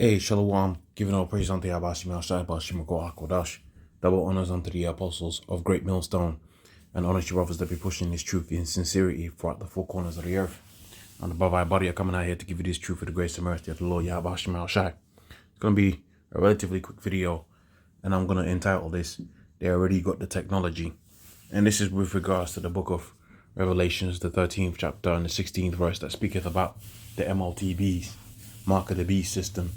Hey, Shalom, giving all praise unto Yahweh Shai Bashim Kodash. Double honors unto the apostles of Great Millstone, and honor to brothers that be pushing this truth in sincerity throughout the four corners of the earth. And above our body are coming out here to give you this truth for the grace and mercy of the Lord Yahweh Shai. It's going to be a relatively quick video, and I'm going to entitle this, They Already Got the Technology. And this is with regards to the book of Revelations, the 13th chapter and the 16th verse that speaketh about the MLTBs, Mark of the Beast system,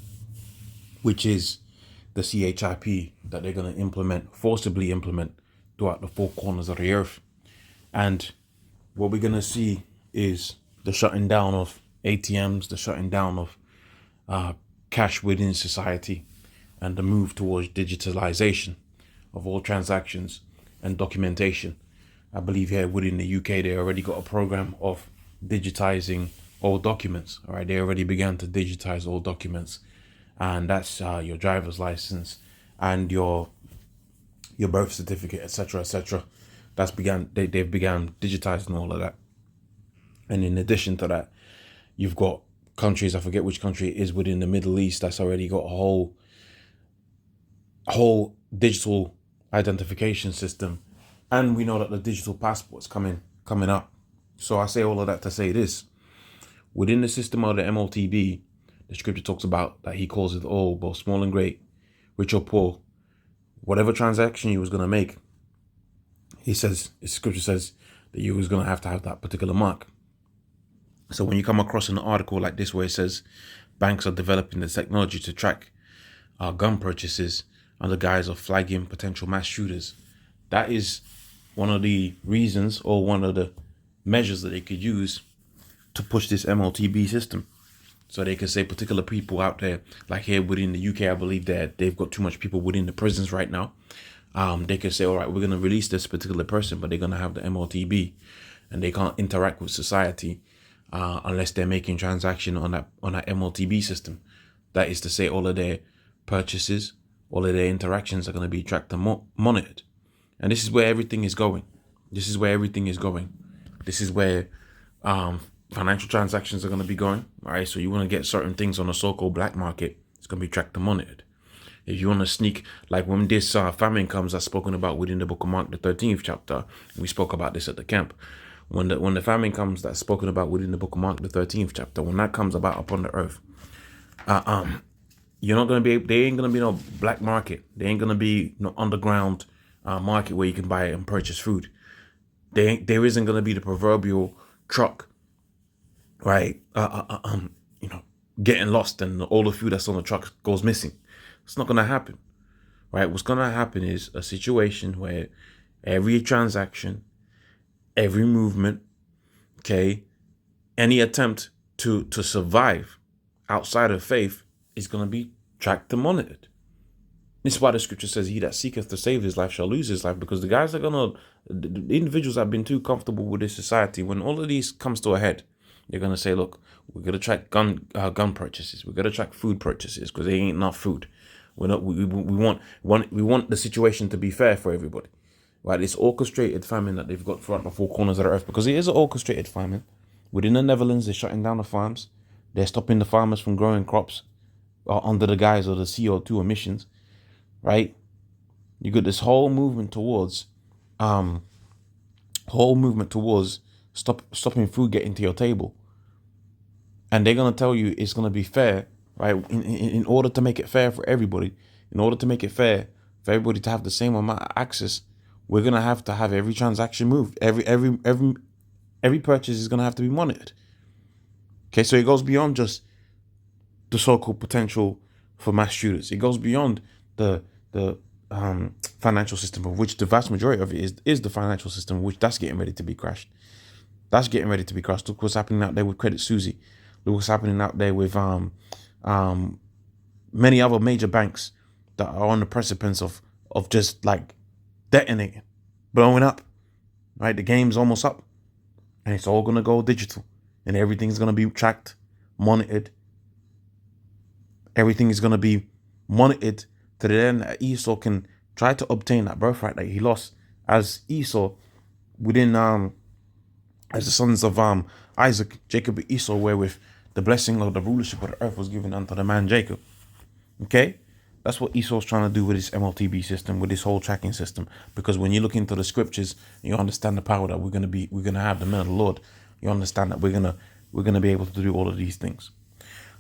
which is the CHIP that they're going to forcibly implement throughout the four corners of the earth. And what we're going to see is the shutting down of ATMs, the shutting down of cash within society, and the move towards digitalization of all transactions and documentation. I believe here within the UK, they already got a program of digitizing all documents. All right, they already began to digitize all documents. And that's your driver's license and your birth certificate, etc., etc. They've began digitizing all of that. And in addition to that, you've got countries, I forget which country it is within the Middle East, that's already got a whole digital identification system. And we know that the digital passport's coming up. So I say all of that to say this: within the system of the MLTB, the scripture talks about that he calls it all, both small and great, rich or poor, whatever transaction you was going to make, scripture says that you was going to have that particular mark. So when you come across an article like this where it says banks are developing the technology to track gun purchases under guise of flagging potential mass shooters, that is one of the reasons or one of the measures that they could use to push this MLTB system. So they can say particular people out there, like here within the UK, I believe that they've got too much people within the prisons right now. They can say, all right, we're going to release this particular person, but they're going to have the MLTB, and they can't interact with society unless they're making transaction on that MLTB system. That is to say, all of their purchases, all of their interactions are going to be tracked and monitored. And this is where everything is going. This is where financial transactions are going to be going. All right, so you want to get certain things on the so-called black market, it's going to be tracked and monitored. If you want to sneak, like when this famine comes, that's spoken about within the book of Mark, the 13th chapter, we spoke about this at the camp. When the famine comes, that's spoken about within the book of Mark, the 13th chapter, when that comes about upon the earth, you're not going to be, there ain't going to be no black market. There ain't going to be no underground market where you can buy and purchase food. There isn't going to be the proverbial truck, right? Getting lost and all the food that's on the truck goes missing. It's not going to happen, right? What's going to happen is a situation where every transaction, every movement, okay, any attempt to survive outside of faith is going to be tracked and monitored. This is why the scripture says, he that seeketh to save his life shall lose his life, because the individuals have been too comfortable with this society. When all of these comes to a head, they're going to say, look, we're going to track gun purchases. We're going to track food purchases because there ain't enough food. We want the situation to be fair for everybody. Right? It's orchestrated famine that they've got throughout the four corners of the earth, because it is an orchestrated famine. Within the Netherlands, they're shutting down the farms. They're stopping the farmers from growing crops under the guise of the CO2 emissions. Right? You got this whole movement towards stopping food getting to your table. And they're going to tell you it's going to be fair, right? In order to make it fair for everybody, in order to make it fair for everybody to have the same amount of access, we're going to have every transaction moved. Every purchase is going to have to be monitored. Okay, so it goes beyond just the so-called potential for mass shooters. It goes beyond the financial system, of which the vast majority of it is the financial system, which that's getting ready to be crashed. That's getting ready to be crashed. Look what's happening out there with Credit Suisse. Look what's happening out there with many other major banks that are on the precipice of just like detonating, blowing up. Right, the game's almost up, and it's all gonna go digital, and everything's gonna be tracked, monitored. Everything is gonna be monitored to the end that Esau can try to obtain that birthright that he lost as Esau within as the sons of Isaac, Jacob and Esau, wherewith the blessing of the rulership of the earth was given unto the man Jacob. Okay? That's what Esau's trying to do with this MLTB system, with this whole tracking system. Because when you look into the scriptures, you understand the power that we're gonna have the men of the Lord. You understand that we're gonna be able to do all of these things.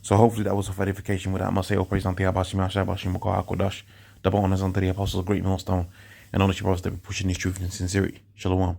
So hopefully that was of edification. With that, I must say, all praise unto Yahweh Shema Shai Bashim Kodash. Double honors unto the apostles of Great Millstone, and honor your brothers that be pushing this truth in sincerity. Shalom.